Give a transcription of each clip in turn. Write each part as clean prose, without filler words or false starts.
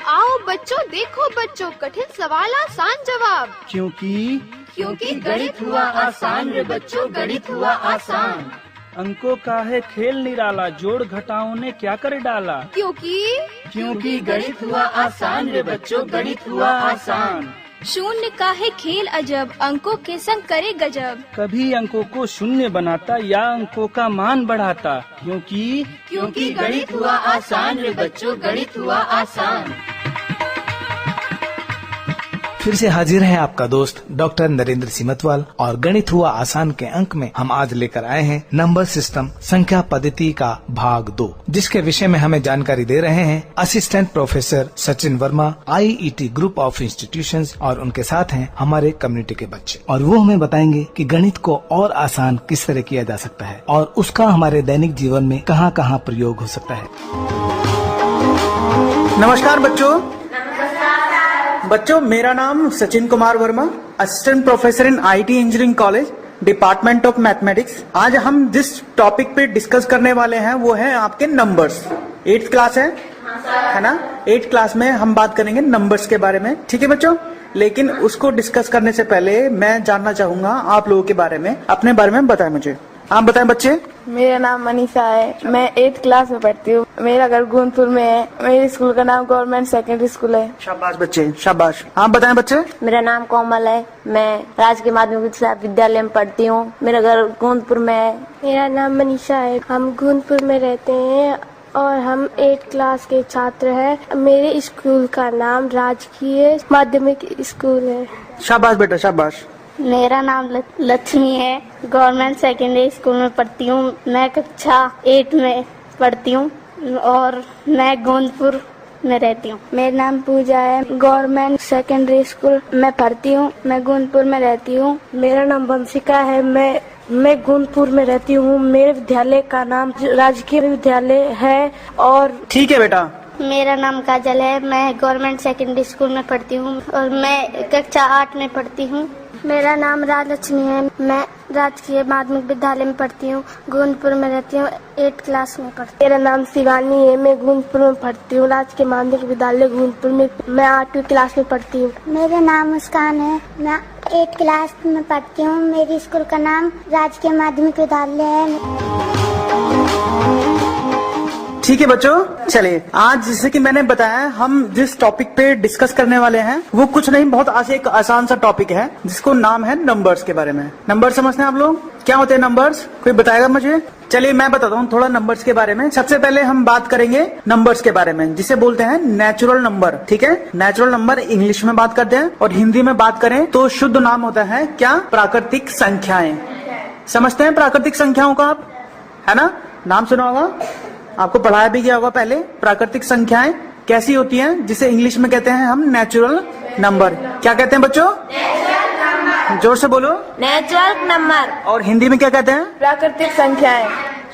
आओ बच्चों, देखो बच्चों, कठिन सवाल आसान जवाब। क्योंकि गणित हुआ आसान रे बच्चों, गणित हुआ आसान। अंकों का है खेल निराला, जोड़ घटाओं ने क्या कर डाला। क्योंकि गणित हुआ आसान रे बच्चों, गणित हुआ आसान। शून्य का है खेल अजब, अंकों के संग करे गजब। कभी अंकों को शून्य बनाता या अंकों का मान बढ़ाता। क्योंकि गणित हुआ आसान रे बच्चों, गणित हुआ आसान। फिर से हाजिर है आपका दोस्त डॉक्टर नरेंद्र सिमतवाल और गणित हुआ आसान के अंक में हम आज लेकर आए हैं नंबर सिस्टम संख्या पद्धति का भाग 2, जिसके विषय में हमें जानकारी दे रहे हैं assistant professor Sachin Verma, IET group of institutions, और उनके साथ हैं हमारे कम्युनिटी के बच्चे, और वो हमें बताएंगे कि गणित को और आसान किस तरह किया जा सकता है और उसका हमारे दैनिक जीवन में कहाँ कहाँ प्रयोग हो सकता है। नमस्कार बच्चों, मेरा नाम Sachin Kumar Verma, assistant professor in IIT engineering college, department of mathematics. आज हम जिस टॉपिक पे डिस्कस करने वाले हैं वो है आपके नंबर्स। 8th क्लास है ना? 8th क्लास में हम बात करेंगे नंबर्स के बारे में, ठीक है बच्चों? लेकिन उसको डिस्कस करने से पहले मैं जानना चाहूंगा आप लोगों के बारे में, अपने बारे में बताएं मुझे। आप बताएं बच्चे। मेरा नाम मनीषा है, मैं 8th क्लास में पढ़ती हूँ। मेरा घर गोंदपुर में है। मेरे स्कूल का नाम गवर्नमेंट सेकेंडरी स्कूल है। शाबाश बच्चे, शाबाश। आप बताएं बच्चे। मेरा नाम कोमल है, मैं राजकीय माध्यमिक विद्यालय में पढ़ती हूँ। मेरा घर गोंदपुर में है। मेरा नाम मनीषा है, हम गोंदपुर में रहते हैं और हम 8th क्लास के छात्र हैं। मेरे स्कूल का नाम राजकीय माध्यमिक स्कूल है। शाबाश बेटा, शाबाश। मेरा नाम लक्ष्मी है, गवर्नमेंट सेकेंडरी स्कूल में पढ़ती हूँ। मैं कक्षा 8 में पढ़ती हूँ और मैं गोंदपुर में रहती हूँ। मेरा नाम पूजा है, गवर्नमेंट सेकेंडरी स्कूल में पढ़ती हूँ। मैं गोंदपुर में रहती हूँ। मेरा नाम वंशिका है, मैं गोंदपुर में रहती हूँ। मेरे विद्यालय का नाम राजकीय विद्यालय है। और ठीक है बेटा। मेरा नाम काजल है, मैं गवर्नमेंट सेकेंडरी स्कूल में पढ़ती हूँ और मैं कक्षा 8 में पढ़ती हूँ। मेरा नाम राजलक्ष्मी है, मैं राजकीय माध्यमिक विद्यालय में पढ़ती हूँ। गोंदपुर में रहती हूँ, 8th क्लास में पढ़ती हूँ। मेरा नाम शिवानी है, मैं गोंदपुर में पढ़ती हूँ। राजकीय माध्यमिक विद्यालय गोंदपुर में मैं 8वीं क्लास में पढ़ती हूँ। मेरा नाम मुस्कान है, मैं 8th क्लास में पढ़ती हूँ। मेरे स्कूल का नाम राजकीय माध्यमिक विद्यालय है। ठीक है बच्चों, चलिए आज जैसे कि मैंने बताया हम जिस टॉपिक पे डिस्कस करने वाले हैं वो कुछ नहीं, बहुत एक आसान सा टॉपिक है जिसको नाम है नंबर्स के बारे में। नंबर समझते हैं आप लोग? क्या होते हैं नंबर्स? कोई बताएगा मुझे? चलिए मैं बताता हूँ थोड़ा नंबर्स के बारे में। सबसे पहले हम बात करेंगे नंबर्स के बारे में, जिसे बोलते हैं नेचुरल नंबर। ठीक है, नेचुरल नंबर इंग्लिश में बात करते हैं और हिंदी में बात करें तो शुद्ध नाम होता है क्या? प्राकृतिक संख्याएं। समझते हैं प्राकृतिक संख्याओं का आप, है ना? नाम सुना होगा, आपको पढ़ाया भी गया होगा पहले। प्राकृतिक संख्याएं कैसी होती हैं, जिसे इंग्लिश में कहते हैं हम नेचुरल नंबर। क्या कहते हैं बच्चों? जोर से बोलो। Natural number. और हिंदी में क्या कहते हैं? प्राकृतिक संख्याएं।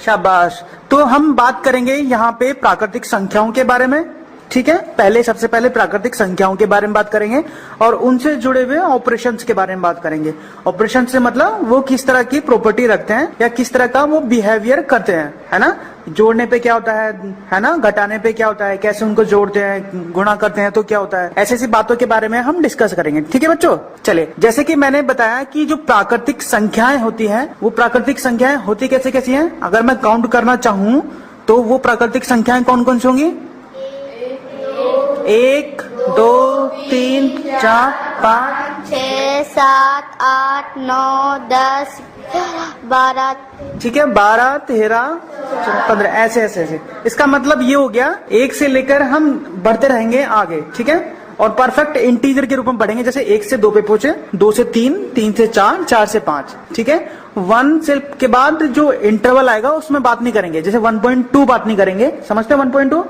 शाबाश। तो हम बात करेंगे यहाँ पे प्राकृतिक संख्याओं के बारे में, ठीक है? सबसे पहले प्राकृतिक संख्याओं के बारे में बात करेंगे और उनसे जुड़े हुए ऑपरेशंस के बारे में बात करेंगे। ऑपरेशन से मतलब वो किस तरह की प्रॉपर्टी रखते हैं या किस तरह का वो बिहेवियर करते हैं, है ना? जोड़ने पे क्या होता है ना? घटाने पे क्या होता है? कैसे उनको जोड़ते हैं, गुणा करते हैं तो क्या होता है? ऐसी बातों के बारे में हम डिस्कस करेंगे, ठीक है बच्चों? चलिए, जैसे कि मैंने बताया कि जो प्राकृतिक संख्याएं होती है वो प्राकृतिक संख्याएं होती कैसी हैं? अगर मैं काउंट करना चाहूँ तो वो प्राकृतिक संख्याएं कौन कौन सी होंगी? 1, 2, 3, 4, 5, 6, 7, 8, 9, 10, 12। ठीक है, 12, 13, 15 ऐसे। इसका मतलब ये हो गया 1 से लेकर हम बढ़ते रहेंगे आगे, ठीक है? और परफेक्ट इंटीजर के रूप में बढ़ेंगे, जैसे 1 से 2 पे पहुंचे, 2 से 3, 3 से 4, 4 से 5, ठीक है? 1 से के बाद जो इंटरवल आएगा उसमें बात नहीं करेंगे, जैसे 1.2 बात नहीं करेंगे। समझते हैं 1.2?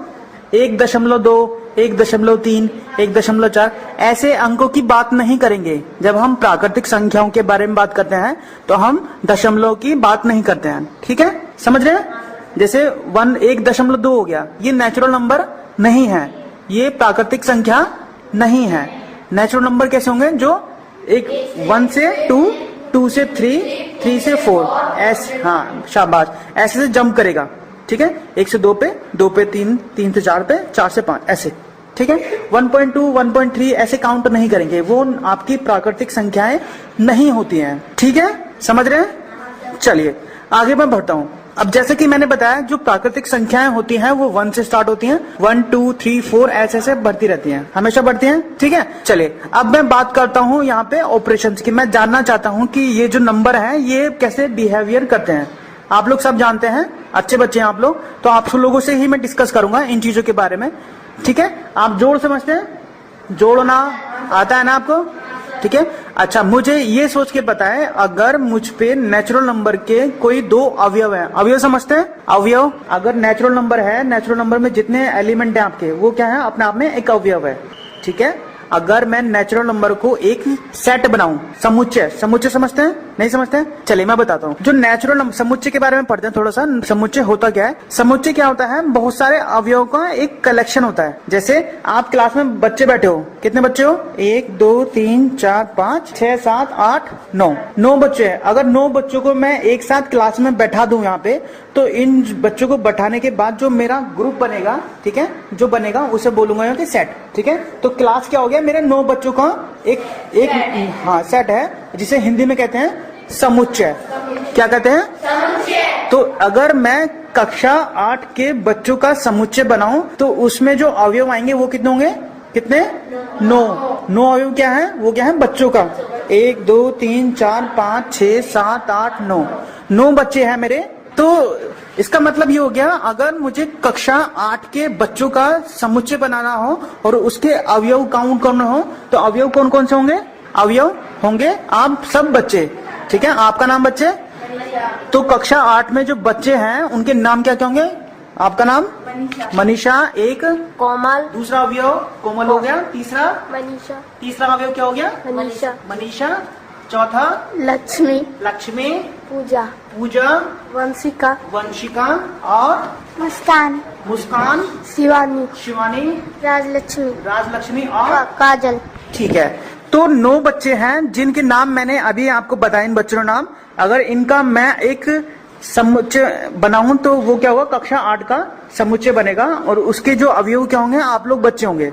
1.2, 1.3, 1.4 ऐसे अंकों की बात नहीं करेंगे। जब हम प्राकृतिक संख्याओं के बारे में बात करते हैं तो हम दशमलव की बात नहीं करते हैं, ठीक है? समझ रहे हैं? जैसे 1.2 हो गया, ये नेचुरल नंबर नहीं है, ये प्राकृतिक संख्या नहीं है। नेचुरल नंबर कैसे होंगे? जो 1 से 2, 2 से 3, 3 से 4 ऐसे। हाँ शाबाश, ऐसे से जंप करेगा, ठीक है? 1 से 2 पे, 2 पे 3, 3 से 4 पे, 4 से 5 ऐसे, ठीक है। 1.2, 1.3 ऐसे काउंट नहीं करेंगे, वो आपकी प्राकृतिक संख्याएं नहीं होती हैं, ठीक है, समझ रहे हैं। चलिए आगे मैं बढ़ता हूं। अब जैसे कि मैंने बताया जो प्राकृतिक संख्याएं होती हैं वो 1 से स्टार्ट होती हैं, 1, 2, 3, 4 ऐसे बढ़ती रहती हैं, हमेशा बढ़ती हैं, ठीक है। चलिए अब मैं बात करता हूं यहाँ पे ऑपरेशंस की। मैं जानना चाहता हूं कि ये जो नंबर है ये कैसे बिहेवियर करते हैं। आप लोग सब जानते हैं, अच्छे बच्चे हैं आप लोग, तो आप लोगों से ही मैं डिस्कस करूंगा इन चीजों के बारे में, ठीक है। आप जोड़ समझते हैं, जोड़ना आता है ना आपको, ठीक है। अच्छा मुझे ये सोच के बताएं, अगर मुझ पे नेचुरल नंबर के कोई 2 अवयव हैं, अवयव समझते हैं, अवयव, अगर नेचुरल नंबर है, नेचुरल नंबर में जितने एलिमेंट हैं आपके वो क्या है, अपने आप में एक अवयव है, ठीक है। अगर मैं नेचुरल नंबर को एक सेट बनाऊं, समुच्चय, समुच्चय समझते हैं, नहीं समझते हैं, चलिए मैं बताता हूँ। जो नेचुरल नंबर, समुच्चय के बारे में पढ़ते हैं थोड़ा सा। समुच्चय होता क्या है, समुच्चय क्या होता है, बहुत सारे अवयवों का एक कलेक्शन होता है। जैसे आप क्लास में बच्चे बैठे हो, कितने बच्चे हो, 1, 2, 3, 4, 5, 6, 7, 8, 9 बच्चे हैं। अगर 9 बच्चों को मैं एक साथ क्लास में बैठा दूं यहाँ पे, तो इन बच्चों को बैठाने के बाद जो मेरा ग्रुप बनेगा, ठीक है, जो बनेगा उसे बोलूंगा कि सेट, ठीक है। तो क्लास क्या हो गया, मेरे 9 बच्चों का एक हाँ सेट है, जिसे हिंदी में कहते हैं समुच्चय। क्या कहते हैं, समुच्चय। तो अगर मैं कक्षा 8 के बच्चों का समुच्चय बनाऊं तो उसमें जो अवयव आएंगे वो कितने होंगे, कितने, 9 अवयव क्या है, वो क्या है बच्चों का, 1, 2, 3, 4, 5, 6, 7, 8, 9 बच्चे हैं मेरे। तो इसका मतलब ये हो गया, अगर मुझे कक्षा 8 के बच्चों का समुच्चय बनाना हो और उसके अवयव काउंट करना हो, तो अवयव कौन कौन से होंगे, अवयव होंगे आप सब बच्चे, ठीक है। आपका नाम बच्चे, तो कक्षा 8 में जो बच्चे हैं उनके नाम क्या क्या होंगे, आपका नाम मनीषा, एक कोमल, दूसरा अवयव कोमल हो गया, तीसरा मनीषा, तीसरा अवयव क्या हो गया, मनीषा, चौथा लक्ष्मी, पूजा, वंशिका, और मुस्कान, शिवानी, राजलक्ष्मी और काजल। ठीक है। तो 9 बच्चे हैं जिनके नाम मैंने अभी आपको बताए, इन बच्चों का नाम। अगर इनका मैं एक समुच्चय बनाऊं तो वो क्या होगा, कक्षा 8 का समुच्चय बनेगा, और उसके जो अवयव क्या होंगे, आप लोग बच्चे होंगे,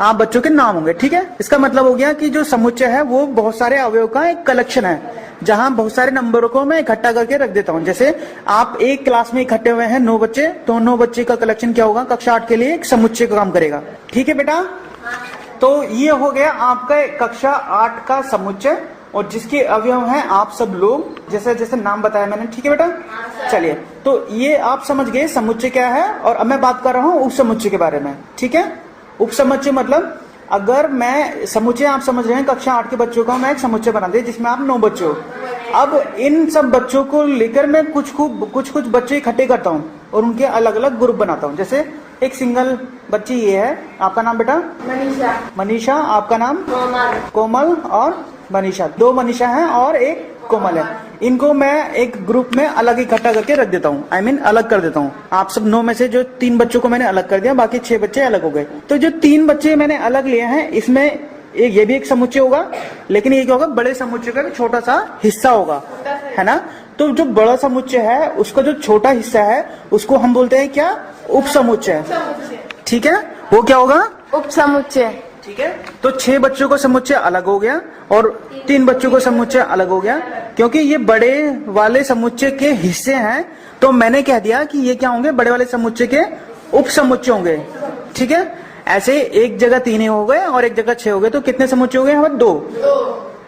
आप बच्चों के नाम होंगे, ठीक है। इसका मतलब हो गया कि जो समुच्चय है वो बहुत सारे अवयव का एक कलेक्शन है, जहां बहुत सारे नंबरों को मैं इकट्ठा करके रख देता हूं। जैसे आप एक क्लास में इकट्ठे हुए हैं 9 बच्चे, तो 9 बच्चे का कलेक्शन क्या होगा, कक्षा 8 के लिए एक समुच्चय का काम करेगा, ठीक है बेटा। तो ये हो गया आपका कक्षा 8 का समुच्चय, और जिसके अवयव हैं आप सब लोग, जैसे जैसे नाम बताया मैंने, ठीक है बेटा। चलिए, तो ये आप समझ गए समुच्चय क्या है, और अब मैं बात कर रहा हूँ उप समुच्चय के बारे में, ठीक है। उप समुच्चय मतलब, अगर मैं समुच्चय, आप समझ रहे हैं कक्षा 8 के बच्चों का मैं एक समुच्चय बना दे जिसमें आप 9 बच्चे हो। अब इन सब बच्चों को लेकर मैं कुछ बच्चे इकट्ठे करता हूँ और उनके अलग अलग ग्रुप बनाता हूँ। जैसे एक सिंगल बच्ची ये है, आपका नाम बेटा मनीषा, आपका नाम कोमल और मनीषा, 2 मनीषा हैं और एक कोमल है। इनको मैं एक ग्रुप में अलग इकट्ठा करके रख देता हूँ, अलग कर देता हूँ। आप सब 9 में से जो 3 बच्चों को मैंने अलग कर दिया, बाकी 6 बच्चे अलग हो गए। तो जो 3 बच्चे मैंने अलग लिए हैं, इसमें एक ये भी एक समुच्चय होगा, लेकिन ये क्या होगा, बड़े समुच्चय का छोटा सा हिस्सा होगा, है ना। तो जो बड़ा समुच्चय है उसका जो छोटा हिस्सा है उसको हम बोलते हैं क्या, उप समुच्चय, ठीक है। वो क्या होगा, उप समुच्चय, ठीक है। तो 6 बच्चों को समुच्चय अलग हो गया और 3 बच्चों को समुच्चय अलग हो गया, क्योंकि ये बड़े वाले समुच्चय के हिस्से हैं। तो मैंने कह दिया कि ये क्या होंगे, बड़े वाले समुच्चय के उप समुच्चय होंगे, ठीक है। ऐसे एक जगह 3 हो गए और एक जगह 6 हो गए, तो कितने समुच्चय हो गए हमारे, 2,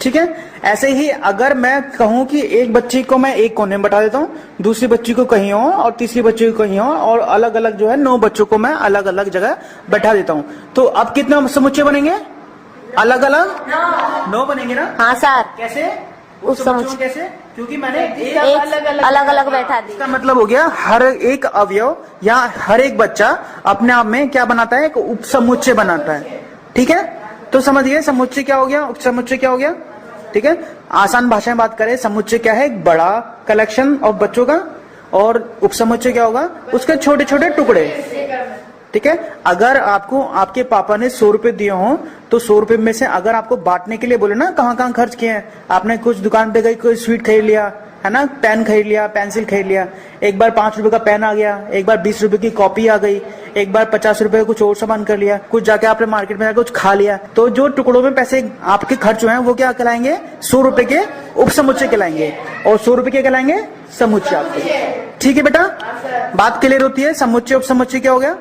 ठीक है। ऐसे ही अगर मैं कहूं कि एक बच्ची को मैं एक कोने में बैठा देता हूँ, दूसरी बच्ची को कहीं और, और तीसरी बच्ची को कहीं और अलग अलग जो है 9 बच्चों को मैं अलग अलग जगह बैठा देता हूँ, तो अब कितने समुच्चय बनेंगे, अलग अलग 9 बनेंगे ना। हाँ सर। कैसे, उस समुच्चय कैसे, क्योंकि मैंने एक अलग अलग बैठा दी। इसका मतलब हो गया हर एक अवयव या हर एक बच्चा अपने आप में क्या बनाता है, एक उप समुच्चय बनाता है, ठीक है। तो समझिए समुच्चय क्या हो गया, उप समुच्चय क्या हो गया, ठीक है। आसान भाषा में बात करें, समुच्चय क्या है, एक बड़ा कलेक्शन ऑफ बच्चों का, और उप समुच्चय क्या होगा, उसके छोटे छोटे टुकड़े, ठीक है। अगर आपको आपके पापा ने 100 रुपए दिए हो, तो 100 रुपए में से अगर आपको बांटने के लिए बोले ना, कहाँ कहाँ खर्च किए हैं आपने, कुछ दुकान पे गई, कोई स्वीट खरीद लिया, है ना, पेन खरीद लिया, पेंसिल खरीद लिया, एक बार 5 रुपए का पेन आ गया, एक बार 20 रुपए की कॉपी आ गई, एक बार 50 रुपए का कुछ और सामान कर लिया, कुछ जाके आपने मार्केट में जाकर कुछ खा लिया, तो जो टुकड़ों में पैसे आपके खर्च हुए हैं वो क्या कहलाएंगे? 100 रुपए के उपसमुच्चय कहलाएंगे, और 100 रुपए के कहलाएंगे समुच्चय आपके। ठीक है बेटा, बात क्लियर होती है? समुच्चय उपसमुच्चय क्या हो गया?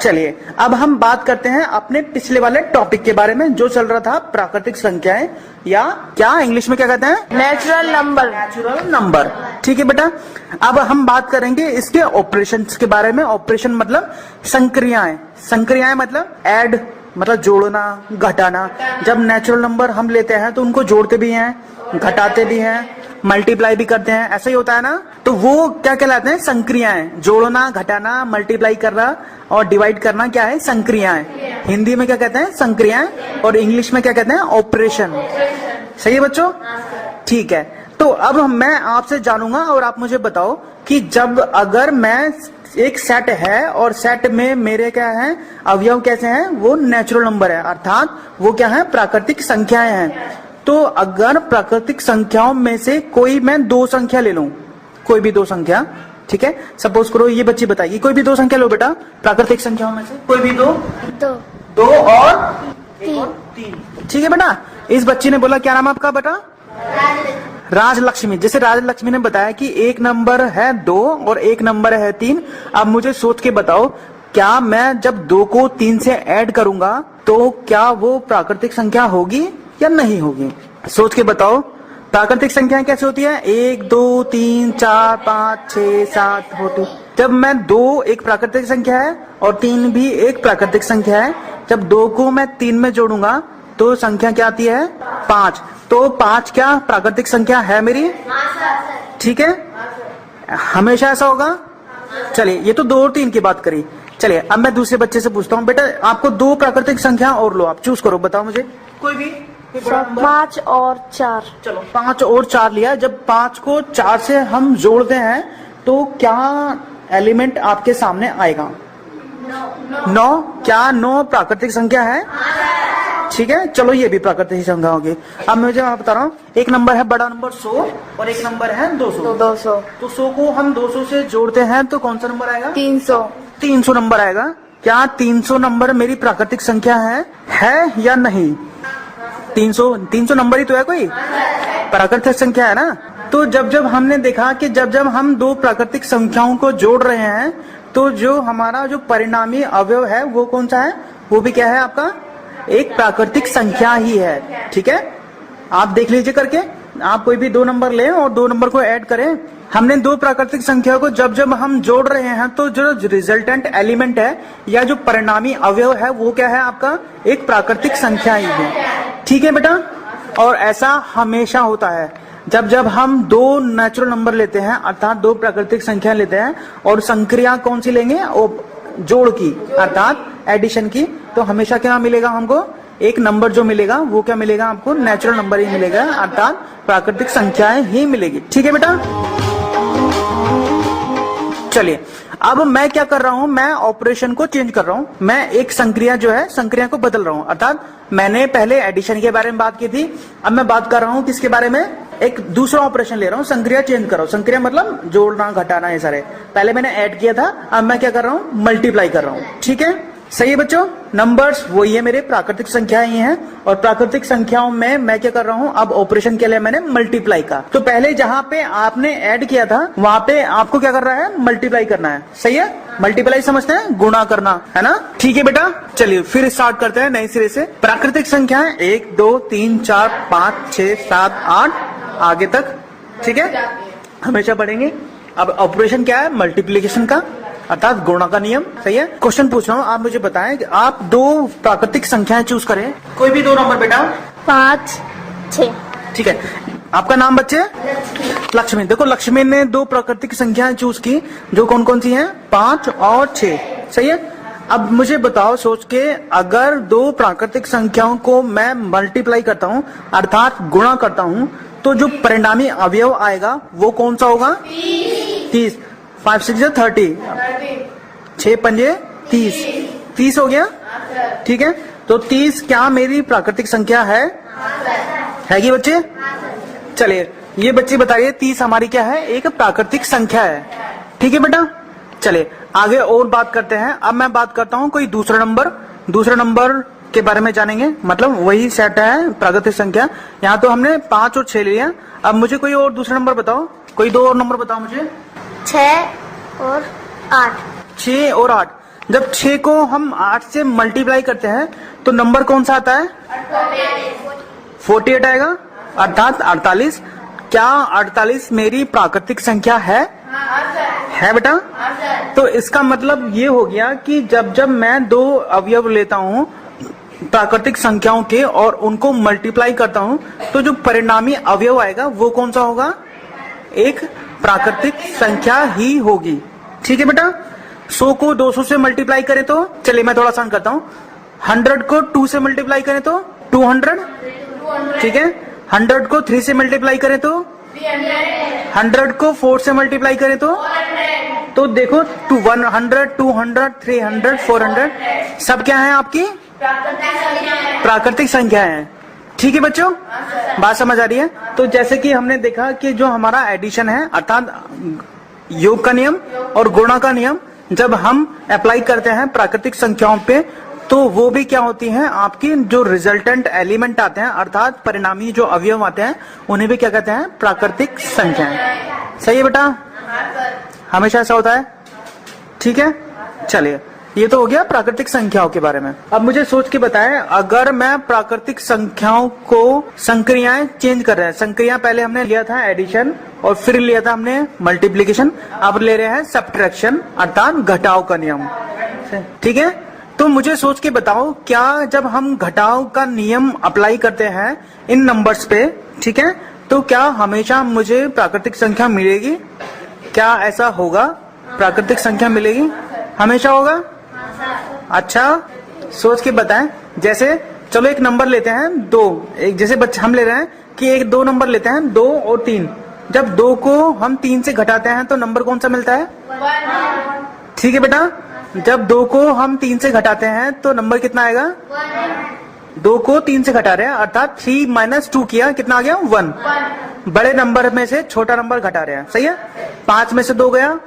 चलिए अब हम बात करते हैं अपने पिछले वाले टॉपिक के बारे में जो चल रहा था, प्राकृतिक संख्याएं, या क्या इंग्लिश में क्या कहते हैं? Natural number. Natural number. ठीक है बेटा, अब हम बात करेंगे इसके ऑपरेशंस के बारे में। ऑपरेशन मतलब संक्रियाएं, संक्रियाएं मतलब ऐड, मतलब जोड़ना, घटाना। जब नेचुरल नंबर हम लेते हैं तो उनको जोड़ते भी हैं, घटाते भी हैं, मल्टीप्लाई भी करते हैं, ऐसा ही होता है ना। तो वो क्या कहलाते हैं? संक्रियाएं। जोड़ना, घटाना, मल्टीप्लाई करना और डिवाइड करना क्या है? संक्रियाएं। हिंदी में क्या कहते हैं? संक्रियाएं, और इंग्लिश में क्या कहते हैं? ऑपरेशन। सही है बच्चों? ठीक है, तो अब मैं आपसे जानूंगा और आप मुझे बताओ कि जब अगर मैं एक सेट है और सेट में मेरे क्या है अवयव कैसे हैं? वो नेचुरल नंबर है, अर्थात वो क्या है? प्राकृतिक संख्याएं हैं। तो अगर प्राकृतिक संख्याओं में से कोई मैं 2 संख्या ले लूं, कोई भी 2 संख्या, ठीक है, सपोज करो ये बच्ची बताएगी, कोई भी 2 संख्या लो बेटा प्राकृतिक संख्याओं में से, कोई भी 2 और 3। ठीक है बेटा, इस बच्ची ने बोला, क्या नाम आपका बेटा? राजलक्ष्मी। जैसे राजलक्ष्मी ने बताया कि एक नंबर है 2 और एक नंबर है 3। अब मुझे सोच के बताओ, क्या मैं जब 2 को 3 से ऐड करूंगा तो क्या वो प्राकृतिक संख्या होगी या नहीं होगी? सोच के बताओ, प्राकृतिक संख्याएं कैसे होती है? 1 2 3 4 5 6 7 होती। जब मैं 2 एक प्राकृतिक संख्या है और 3 भी एक प्राकृतिक संख्या है, जब 2 को मैं 3 में जोड़ूंगा तो संख्या क्या आती है? 5। तो 5 क्या प्राकृतिक संख्या है मेरी? ठीक है, हमेशा ऐसा होगा? चलिए, ये तो 2 और 3 की बात करी। चलिए अब मैं दूसरे बच्चे से पूछता हूँ, बेटा आपको 2 प्राकृतिक संख्या और लो, आप चूज करो, बताओ मुझे कोई भी। 5 और 4। चलो 5 और 4 लिया। जब 5 को 4 से हम जोड़ते हैं तो क्या एलिमेंट आपके सामने आएगा? 9। क्या 9 प्राकृतिक संख्या है? ठीक है, चलो ये भी प्राकृतिक संख्या होगी। अब मुझे मैं बता रहा हूँ, एक नंबर है बड़ा नंबर 100 और एक नंबर है 200। 200। तो 100 को हम 200 से जोड़ते हैं तो कौन सा नंबर आएगा? 300। 300 नंबर आएगा। क्या 300 नंबर मेरी प्राकृतिक संख्या है या नहीं? 300 नंबर ही तो है, कोई प्राकृतिक संख्या है ना। तो जब हमने देखा कि जब हम 2 प्राकृतिक संख्याओं को जोड़ रहे हैं तो जो हमारा जो परिणामी अवयव है वो कौन सा है? वो भी क्या है आपका? एक प्राकृतिक संख्या ही है। ठीक है, आप देख लीजिए करके, आप कोई भी 2 नंबर लें और 2 नंबर को ऐड करें। हमने 2 प्राकृतिक संख्या को जब हम जोड़ रहे हैं तो जो रिजल्टेंट एलिमेंट है या जो परिणामी अवयव है वो क्या है आपका? एक प्राकृतिक संख्या ही है। ठीक है बेटा, और ऐसा हमेशा होता है जब हम 2 नेचुरल नंबर लेते हैं, अर्थात 2 प्राकृतिक संख्या लेते हैं और संक्रिया कौन सी लेंगे? जोड़ की, अर्थात एडिशन की, तो हमेशा क्या मिलेगा हमको? एक नंबर जो मिलेगा वो क्या मिलेगा आपको? नेचुरल नंबर ही मिलेगा, अर्थात प्राकृतिक संख्याएं ही मिलेगी। ठीक है बेटा, चलिए अब मैं क्या कर रहा हूं? मैं ऑपरेशन को चेंज कर रहा हूं। मैं एक संक्रिया जो है संक्रिया को बदल रहा हूं, अर्थात मैंने पहले एडिशन के बारे में बात की थी, अब मैं बात कर रहा हूं किसके बारे में? एक दूसरा ऑपरेशन ले रहा हूं, संक्रिया चेंज कर रहा हूं। संक्रिया मतलब जोड़ना, घटाना, ये सारे। पहले मैंने ऐड किया था, अब मैं क्या कर रहा हूं? मल्टीप्लाई कर रहा हूं। ठीक है, सही है बच्चों। नंबर्स वही है मेरे, प्राकृतिक संख्याएं ही हैं, और प्राकृतिक संख्याओं में मैं क्या कर रहा हूं? अब ऑपरेशन के लिए मैंने मल्टीप्लाई का। तो पहले जहां पे आपने ऐड किया था वहां पे आपको क्या कर रहा है? मल्टीप्लाई करना है। सही है, मल्टीप्लाई समझते हैं? गुणा करना है ना। ठीक है बेटा, चलिए फिर स्टार्ट करते हैं नए सिरे से। प्राकृतिक संख्याएं 1 2 3 4 5 6 7 8 आगे तक। ठीक है, हमेशा पढ़ेंगे। अब ऑपरेशन क्या है? मल्टीप्लीकेशन का, अर्थात गुणा का नियम। सही है, क्वेश्चन पूछ रहा हूँ, आप मुझे बताएं कि आप 2 प्राकृतिक संख्याएं चूज करें, कोई भी 2 नंबर बेटा। 5 6। ठीक है, आपका नाम बच्चे? लक्ष्मी। देखो लक्ष्मी ने 2 प्राकृतिक संख्याएं चूज की, जो कौन कौन सी हैं? 5 और 6। सही है, अब मुझे बताओ सोच के, अगर 2 प्राकृतिक संख्याओं को मैं मल्टीप्लाई करता हूँ, अर्थात गुणा करता हूँ, तो जो परिणामी अवयव आएगा वो कौन सा होगा? 30। 5 6 30, 6 पंजे 30, 30 हो गया। ठीक है, तो 30 क्या मेरी प्राकृतिक संख्या है? कि बच्चे? चलिए ये बच्ची बता रही है 30 हमारी क्या है, एक प्राकृतिक संख्या है। ठीक है बेटा, चलिए आगे और बात करते हैं। अब मैं बात करता हूँ कोई दूसरा नंबर के बारे में जानेंगे, मतलब वही सेट है प्राकृतिक संख्या। यहाँ तो हमने 5 और 6 लिया। अब मुझे कोई और दूसरा नंबर बताओ, कोई 2 और नंबर बताओ मुझे। 6 और 8। 6 और 8। जब 6 को हम 8 से मल्टीप्लाई करते हैं तो नंबर कौन सा आता है? 48 आएगा, अर्थात 48। क्या 48 मेरी प्राकृतिक संख्या है? है बेटा। तो इसका मतलब ये हो गया कि जब मैं 2 अवयव लेता हूँ प्राकृतिक संख्याओं के और उनको मल्टीप्लाई करता हूँ तो जो परिणामी अवयव आएगा वो कौन सा होगा? एक प्राकृतिक संख्या ही होगी। ठीक है बेटा। 100 को 200 से मल्टीप्लाई करें तो, चलिए मैं थोड़ा आसान करता हूँ, 100 को 2 से मल्टीप्लाई करें तो 200। ठीक है। 100 को 3 से मल्टीप्लाई करें तो 100 को 4 से मल्टीप्लाई करें तो देखो 100, 200, 300, 400 सब क्या है आपकी प्राकृतिक संख्या है। ठीक है बच्चों, बात समझ आ रही है। तो जैसे कि हमने देखा कि जो हमारा एडिशन है अर्थात योग का नियम और गुणा का नियम जब हम अप्लाई करते हैं प्राकृतिक संख्याओं पे तो वो भी क्या होती हैं, आपकी जो रिजल्टेंट एलिमेंट आते हैं अर्थात परिणामी जो अवयव आते हैं उन्हें भी क्या कहते हैं? प्राकृतिक संख्याएं। सही है बेटा, हमेशा ऐसा होता है। ठीक है, चलिए ये तो हो गया प्राकृतिक संख्याओं के बारे में। अब मुझे सोच के बताएं, अगर मैं प्राकृतिक संख्याओं को संक्रियाएं चेंज कर रहे हैं, संक्रिया पहले हमने लिया था एडिशन और फिर लिया था हमने मल्टीप्लिकेशन, अब ले रहे हैं सब्ट्रैक्शन अर्थात घटाव का नियम। ठीक है, तो मुझे सोच के बताओ, क्या जब हम घटाव का नियम अप्लाई करते हैं इन नंबर्स पे, ठीक है, तो क्या हमेशा मुझे प्राकृतिक संख्या मिलेगी? क्या ऐसा होगा? प्राकृतिक संख्या मिलेगी? हमेशा होगा? अच्छा, सोच के बताएं। जैसे चलो एक नंबर लेते हैं 2, एक जैसे बच्चे हम ले रहे हैं कि 2 नंबर लेते हैं 2 और 3। जब 2 को हम 3 से घटाते हैं तो नंबर कौन सा मिलता है? 1। ठीक है बेटा, जब 2 को हम 3 से घटाते हैं तो नंबर कितना आएगा? 1। 2 को 3 से घटा रहे हैं अर्थात 3 - 2 किया, कितना आ गया? 1। बड़े नंबर में से छोटा नंबर घटा रहे हैं। सही है। 5 में से 2 गया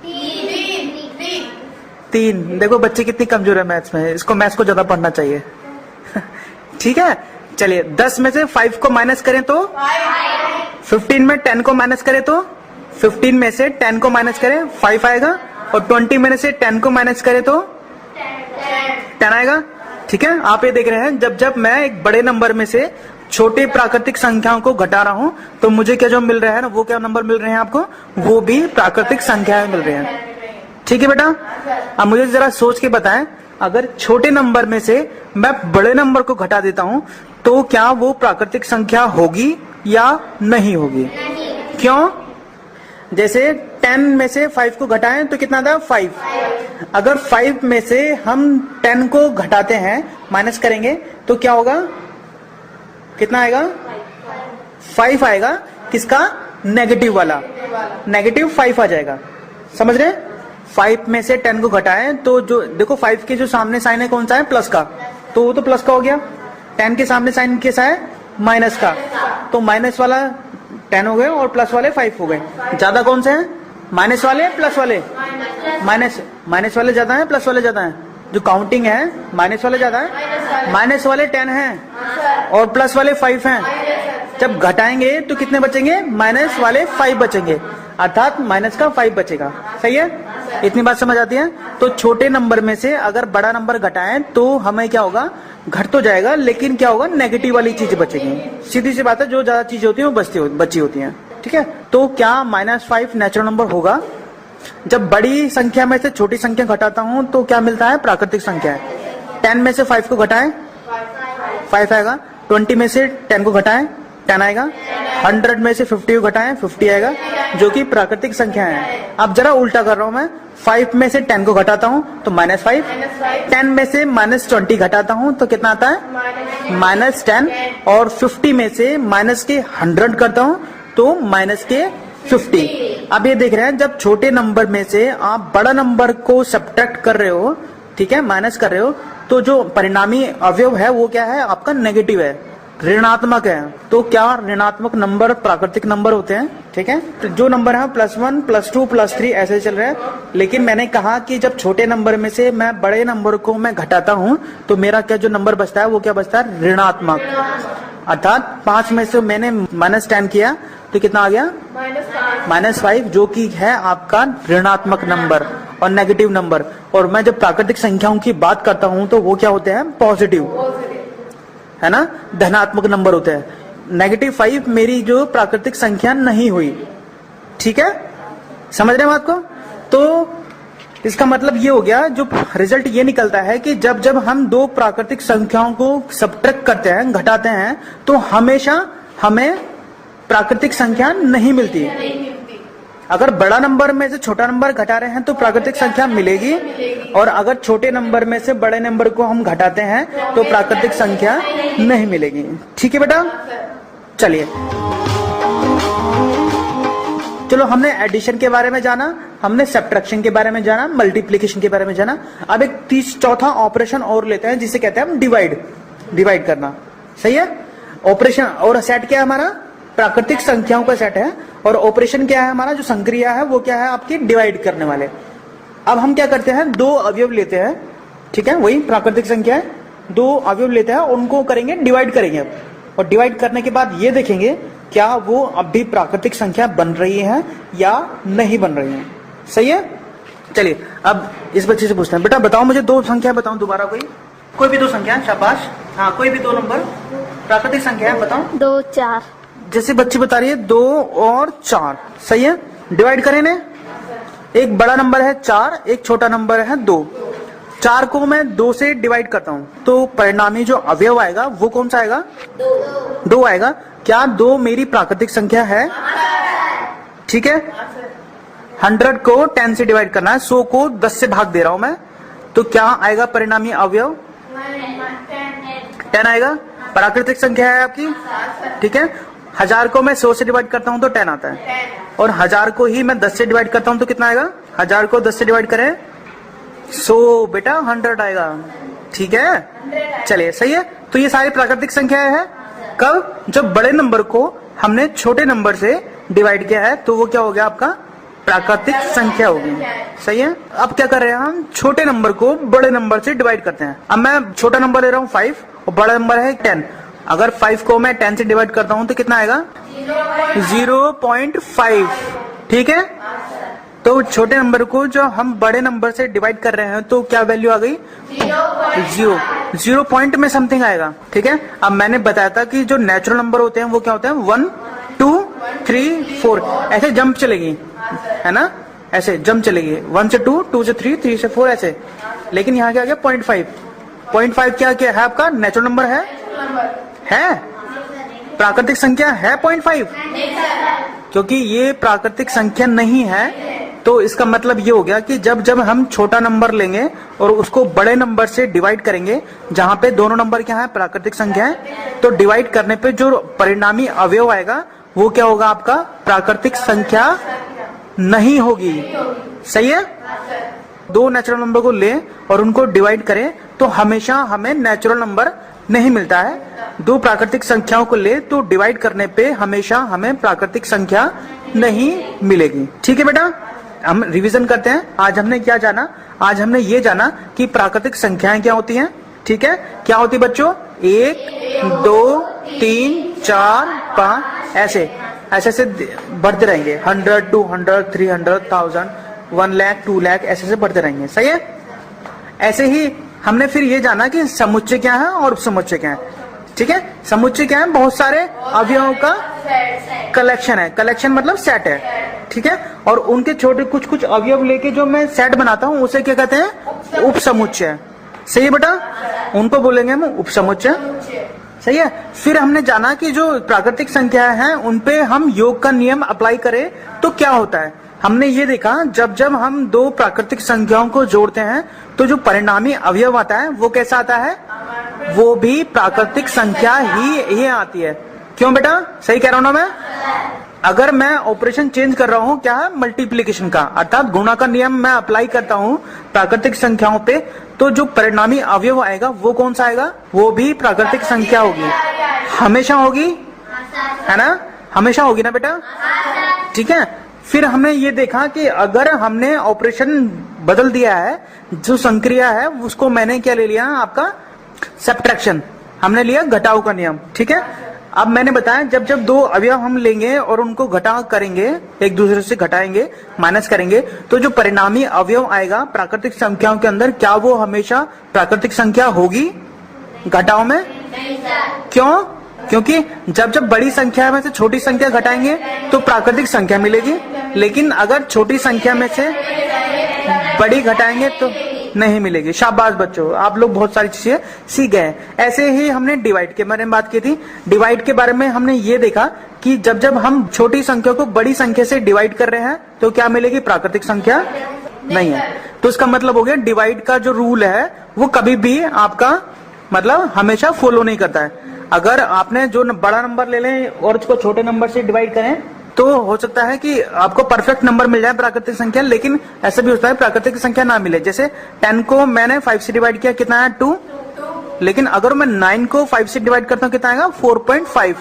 3। देखो बच्चे कितनी कमजोर है मैथ्स में, इसको मैथ्स को ज्यादा पढ़ना चाहिए। ठीक है, चलिए 10 में से 5 को माइनस करें तो 15 में 10 को माइनस करें तो 15 में से 10 को माइनस करें 5 आएगा और 20 में से 10 को माइनस करें तो 10 आएगा। ठीक है, आप ये देख रहे हैं जब मैं एक बड़े नंबर में से छोटे प्राकृतिक संख्याओं को घटा रहा हूं तो मुझे क्या जो मिल रहा है ना, वो क्या नंबर मिल रहे हैं आपको? वो भी प्राकृतिक संख्याएं मिल रहे हैं। ठीक है बेटा, अब मुझे जरा सोच के बताएं, अगर छोटे नंबर में से मैं बड़े नंबर को घटा देता हूं तो क्या वो प्राकृतिक संख्या होगी या नहीं होगी? क्यों? जैसे 10 में से 5 को घटाएं तो कितना था? 5। अगर 5 में से हम 10 को घटाते हैं, माइनस करेंगे तो क्या होगा? कितना आएगा? 5 आएगा। किसका? नेगेटिव वाला, -5 आ जाएगा। समझ रहे हैं? 5 में से 10 को घटाएं तो जो देखो 5 के जो सामने साइन है कौन सा है? प्लस का, तो वो तो प्लस का हो गया। 10 के सामने साइन कैसा है? माइनस का, तो माइनस वाला 10 हो गए और प्लस वाले 5 हो गए। ज्यादा कौन से हैं? माइनस वाले, प्लस वाले? माइनस वाले ज्यादा है, प्लस वाले ज्यादा है? जो काउंटिंग है माइनस वाले ज्यादा है। माइनस वाले 10 हैं और प्लस वाले 5 हैं। जब घटाएंगे तो कितने बचेंगे? माइनस वाले 5 बचेंगे, अर्थात माइनस का 5 बचेगा। सही है, इतनी बात समझ आती है। तो छोटे नंबर में से अगर बड़ा नंबर घटाएं तो हमें क्या होगा? घट तो जाएगा लेकिन क्या होगा? नेगेटिव वाली चीज बचेगी। सीधी सी बात है, जो ज्यादा चीजें होती है वो बची होती हैं। ठीक है, तो क्या -5 नेचुरल नंबर होगा? जब बड़ी संख्या में से छोटी संख्या घटाता हूं तो क्या मिलता है? प्राकृतिक संख्या है। 10 में से 5 को घटाएं 5 आएगा। 20 में से 10 को घटाएं 10 आएगा। 100 में से 50 को घटाएं 50 आएगा, जो कि प्राकृतिक संख्या है। अब जरा उल्टा कर रहा हूं मैं, 5 में से 10 को घटाता हूं तो -5, 10 में से -20 घटाता हूं तो कितना आता है? -10, और 50 में से माइनस के 100 करता हूं तो -50। अब ये देख रहे हैं, जब छोटे नंबर में से आप बड़ा नंबर को सब्ट्रैक्ट कर रहे हो, ठीक है, माइनस कर रहे हो, तो जो परिणामी अवयव है वो क्या है? आपका नेगेटिव है। ऋणात्मक है, तो क्या ऋणात्मक नंबर प्राकृतिक नंबर होते हैं, ठीक है। तो जो नंबर है +1 +2 +3 ऐसे चल रहे हैं, लेकिन मैंने कहा कि जब छोटे नंबर में से मैं बड़े नंबर को मैं घटाता हूं तो मेरा क्या जो नंबर बचता है वो क्या बचता है, ऋणात्मक। अर्थात 5 में से मैंने -10 किया तो कितना आ गया, -5, जो कि है आपका ऋणात्मक नंबर और नेगेटिव नंबर। और मैं जब प्राकृतिक संख्याओं की बात करता हूं तो वो क्या होते हैं, पॉजिटिव, है ना, धनात्मक नंबर होते हैं। -5 मेरी जो प्राकृतिक संख्या नहीं हुई, ठीक है, समझ रहे हैं बात को। तो इसका मतलब ये हो गया, जो रिजल्ट ये निकलता है कि जब जब हम दो प्राकृतिक संख्याओं को सब्ट्रैक्ट करते हैं, घटाते हैं, तो हमेशा हमें प्राकृतिक संख्या नहीं मिलती। अगर बड़ा नंबर में से छोटा नंबर घटा रहे हैं तो प्राकृतिक संख्या मिलेगी, और अगर छोटे नंबर में से बड़े नंबर को हम घटाते हैं तो प्राकृतिक संख्या नहीं मिलेगी। ठीक है बेटा, चलिए चलो, हमने एडिशन के बारे में जाना, हमने सब्ट्रैक्शन के बारे में जाना, मल्टीप्लिकेशन के बारे में जाना। अब एक चौथा ऑपरेशन और लेते हैं जिसे कहते हैं हम डिवाइड करना। सही है, ऑपरेशन। और सेट क्या है हमारा, प्राकृतिक संख्याओं का सेट है, और ऑपरेशन क्या है हमारा, जो संक्रिया है वो क्या है आपकी, डिवाइड करने वाले। अब हम क्या करते हैं, दो अवयव लेते हैं, ठीक है, वही प्राकृतिक संख्या है, दो अवयव लेते हैं, उनको करेंगे डिवाइड करेंगे। और डिवाइड करने के बाद ये देखेंगे क्या वो अब भी प्राकृतिक संख्या बन रही है या नहीं बन रही है। सही है, चलिए अब इस बच्चे से पूछते हैं, बेटा बताओ मुझे दो संख्या बताओ दोबारा, कोई भी दो संख्या, शाबाश, हाँ कोई भी दो नंबर प्राकृतिक संख्या है, बताओ। 2 4। जैसे बच्ची बता रही है 2 और 4, सही है, डिवाइड करें ने। एक बड़ा नंबर है 4, एक छोटा नंबर है 2। 4 को मैं 2 से डिवाइड करता हूं तो परिणामी जो अवयव आएगा वो कौन सा आएगा, 2 आएगा। क्या 2 मेरी प्राकृतिक संख्या है, ठीक है। 100 को 10 से डिवाइड करना है, 100 को 10 से भाग दे रहा हूं मैं, तो क्या आएगा परिणामी अवयव, 10 आएगा। प्राकृतिक संख्या है आपकी, ठीक है। 1000 को मैं 100 से डिवाइड करता हूं तो 10 आता है, और 1000 को ही मैं 10 से डिवाइड करता हूं तो कितना आएगा, 1000 को 10 से डिवाइड करें 100, बेटा 100 आएगा, ठीक है। चलिए सही है, तो ये सारी प्राकृतिक संख्याएं हैं। कब, जब बड़े नंबर को हमने छोटे नंबर से डिवाइड किया है तो वो क्या हो गया आपका, प्राकृतिक संख्या होगी। सही है, अब क्या कर रहे हैं हम, छोटे नंबर को बड़े नंबर से डिवाइड करते हैं। अब मैं छोटा नंबर ले रहा हूँ 5 और बड़ा नंबर है 10। अगर 5 को मैं 10 से डिवाइड करता हूं तो कितना आएगा, 0.5, ठीक है। तो छोटे नंबर को जो हम बड़े नंबर से डिवाइड कर रहे हैं तो क्या वैल्यू आ गई, 0 पॉइंट में समथिंग आएगा, ठीक है। अब मैंने बताया था कि जो नेचुरल नंबर होते हैं वो क्या होते हैं, 1 2 3 4, ऐसे जंप चलेगी, है ना, ऐसे जंप चलेगी, 1 से 2, 2 से 3, 3 से 4 ऐसे। लेकिन यहाँ क्या आ गया 0.5 क्या है आपका, नेचुरल नंबर है प्राकृतिक संख्या है 0.5, क्योंकि ये प्राकृतिक संख्या नहीं है। तो इसका मतलब ये हो गया कि जब जब हम छोटा नंबर लेंगे और उसको बड़े नंबर से डिवाइड करेंगे, जहां पे दोनों नंबर क्या है, प्राकृतिक संख्या है, तो डिवाइड करने पे जो परिणामी अवयव आएगा वो क्या होगा आपका, प्राकृतिक संख्या नहीं होगी। सही है, दो नेचुरल नंबर को ले और उनको डिवाइड करें तो हमेशा हमें नेचुरल नंबर नहीं मिलता है। दो प्राकृतिक संख्याओं को ले तो डिवाइड करने पे हमेशा हमें प्राकृतिक संख्या नहीं मिलेगी। ठीक है बेटा, हम रिवीजन करते हैं। आज हमने क्या जाना, आज हमने ये जाना कि प्राकृतिक संख्याएं क्या होती हैं। ठीक है, क्या होती बच्चों, 1 2 3 4 5 ऐसे ऐसे बढ़ते रहेंगे, 100 200 300 1000 1 लाख 2 लाख ऐसे बढ़ते रहेंगे। सही है, ऐसे ही हमने फिर ये जाना कि समुच्चय क्या है और उपसमुच्चय क्या है। ठीक है, समुच्चय क्या है, बहुत सारे अवयवों का कलेक्शन है। कलेक्शन मतलब सेट है। ठीक है, और उनके छोटे कुछ कुछ अवयव लेके जो मैं सेट बनाता हूँ उसे क्या कहते हैं, उपसमुच्चय। सही है बेटा, उनको बोलेंगे हम उपसमुच्चय। सही है, फिर हमने जाना कि जो प्राकृतिक संख्याएं हैं उनपे हम योग का नियम अप्लाई करें तो क्या होता है। हमने ये देखा जब जब हम दो प्राकृतिक संख्याओं को जोड़ते हैं तो जो परिणामी अवयव आता है वो कैसा आता है, वो भी प्राकृतिक संख्या ही आती है। क्यों बेटा, सही कह रहा हूं ना मैं। अगर मैं ऑपरेशन चेंज कर रहा हूं क्या है, मल्टीप्लीकेशन का, अर्थात गुणा का नियम मैं अप्लाई करता हूं प्राकृतिक संख्याओं पे, तो जो परिणामी अवयव आएगा वो कौन सा आएगा, वो भी प्राकृतिक संख्या होगी, हमेशा होगी, है ना, हमेशा होगी ना बेटा, ठीक है। फिर हमने ये देखा कि अगर हमने ऑपरेशन बदल दिया है, जो संक्रिया है उसको मैंने क्या ले लिया, आपका सब्ट्रैक्शन, हमने लिया घटाव का नियम, ठीक है। अब मैंने बताया जब जब दो अवयव हम लेंगे और उनको घटा करेंगे, एक दूसरे से घटाएंगे, माइनस करेंगे, तो जो परिणामी अवयव आएगा प्राकृतिक संख्याओं के अंदर, क्या वो हमेशा प्राकृतिक संख्या होगी घटाव में? क्यों? क्योंकि जब जब बड़ी संख्या में से छोटी संख्या घटाएंगे तो प्राकृतिक संख्या मिलेगी, लेकिन अगर छोटी संख्या में से बड़ी घटाएंगे तो नहीं मिलेगी। शाबाश बच्चों, आप लोग बहुत सारी चीजें सीख गए। ऐसे ही हमने डिवाइड के बारे में बात की थी। डिवाइड के बारे में हमने ये देखा कि जब जब हम छोटी संख्या को बड़ी संख्या से डिवाइड कर रहे हैं तो क्या मिलेगी, प्राकृतिक संख्या नहीं है। तो इसका मतलब हो गया डिवाइड का जो रूल है वो कभी भी आपका मतलब हमेशा फॉलो नहीं करता है। अगर आपने जो बड़ा नंबर ले लें और उसको छोटे नंबर से डिवाइड करें तो हो सकता है कि आपको परफेक्ट नंबर मिल जाए प्राकृतिक संख्या, लेकिन ऐसा भी होता है प्राकृतिक संख्या ना मिले। जैसे 10 को मैंने 5 से डिवाइड किया, कितना है 2, लेकिन अगर मैं 9 को 5 से डिवाइड करता हूँ कितना आएगा 4.5,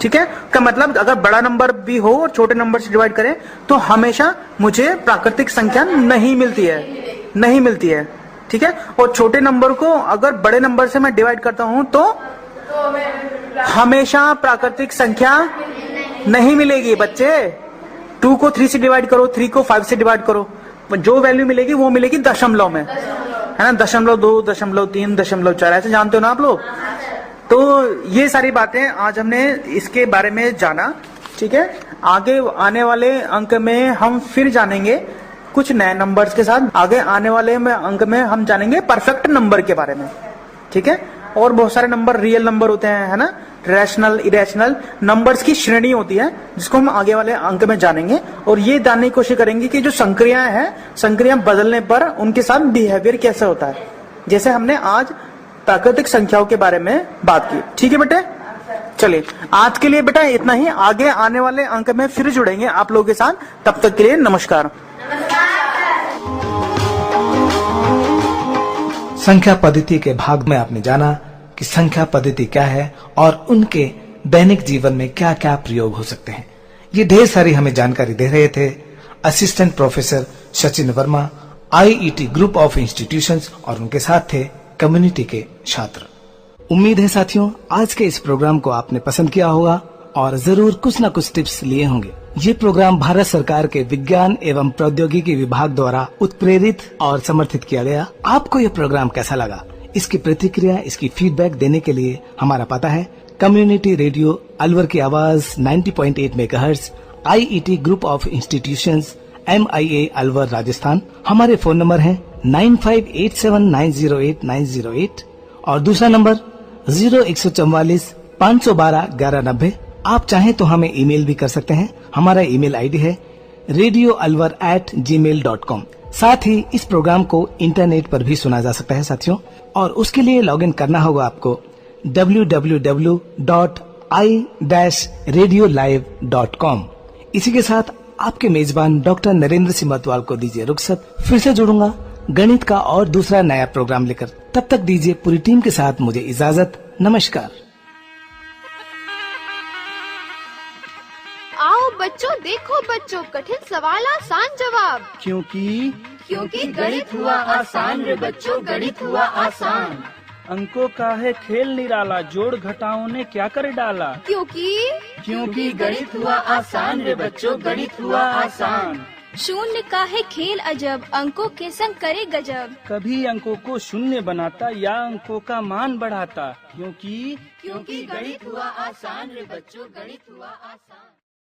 ठीक है। का मतलब अगर बड़ा नंबर भी हो और छोटे नंबर से डिवाइड करें तो हमेशा मुझे प्राकृतिक संख्या नहीं मिलती है, ठीक है। और छोटे नंबर को अगर बड़े नंबर से मैं डिवाइड करता हूं तो हमेशा प्राकृतिक संख्या नहीं मिलेगी बच्चे। 2 को 3 से डिवाइड करो, 3 को 5 से डिवाइड करो, जो वैल्यू मिलेगी वो मिलेगी दशमलव में, है ना, 0.2, 0.3, 0.4, ऐसे जानते हो ना आप लोग। तो ये सारी बातें आज हमने इसके बारे में जाना, ठीक है। आगे आने वाले अंक में हम फिर जानेंगे कुछ नए नंबर्स के साथ। आगे आने वाले अंक में हम जानेंगे परफेक्ट नंबर के बारे में, ठीक है। और बहुत सारे नंबर रियल नंबर होते हैं, है ना, रैशनल, इरेशनल नंबर्स की श्रेणी होती है जिसको हम आगे वाले अंक में जानेंगे। और ये जानने की कोशिश करेंगे कि जो संक्रियाएं हैं, संक्रियाएं बदलने पर उनके साथ बिहेवियर कैसे होता है, जैसे हमने आज प्राकृतिक संख्याओं के बारे में बात की, ठीक है बेटे। चलिए आज के लिए बेटा इतना ही, आगे आने वाले अंक में फिर जुड़ेंगे आप लोगों के साथ, तब तक के लिए नमस्कार। संख्या पद्धति के भाग में आपने जाना कि संख्या पद्धति क्या है और उनके दैनिक जीवन में क्या क्या प्रयोग हो सकते हैं। ये ढेर सारी हमें जानकारी दे रहे थे assistant professor Sachin Verma, IET group of institutions, और उनके साथ थे कम्युनिटी के छात्र। उम्मीद है साथियों आज के इस प्रोग्राम को आपने पसंद किया होगा और जरूर कुछ न कुछ टिप्स लिए होंगे। ये प्रोग्राम भारत सरकार के विज्ञान एवं प्रौद्योगिकी विभाग द्वारा उत्प्रेरित और समर्थित किया गया। आपको ये प्रोग्राम कैसा लगा, इसकी प्रतिक्रिया, इसकी फीडबैक देने के लिए हमारा पता है कम्युनिटी रेडियो अलवर की आवाज 90.8 megahertz, IET group of institutions, MIA Alwar Rajasthan. हमारे फोन नंबर है 9587908908 और दूसरा नंबर 0144 512 1190। आप चाहें तो हमें ईमेल भी कर सकते हैं। हमारा ईमेल आईडी है radioalwar@gmail.com। साथ ही इस प्रोग्राम को इंटरनेट पर भी सुना जा सकता है साथियों, और उसके लिए लॉगिन करना होगा आपको www.i-radiolive.com। इसी के साथ आपके मेजबान डॉक्टर नरेंद्र सिंह मतवाल को दीजिए रुखसत। फिर से जुड़ूंगा गणित का और दूसरा नया प्रोग्राम लेकर। तब तक दीजिए पूरी टीम के साथ मुझे इजाजत। नमस्कार। आओ बच्चों, देखो बच्चों, कठिन सवाल आसान जवाब, क्योंकि गणित हुआ आसान रे बच्चों, गणित हुआ आसान। अंकों का है खेल निराला, जोड़ घटाओं ने क्या कर डाला। क्योंकि गणित हुआ आसान रे बच्चों, गणित हुआ आसान। शून्य का है खेल अजब, अंकों के संग करे गजब। कभी अंकों को शून्य बनाता या अंकों का मान बढ़ाता, क्योंकि गणित हुआ आसान रे बच्चों, गणित हुआ आसान।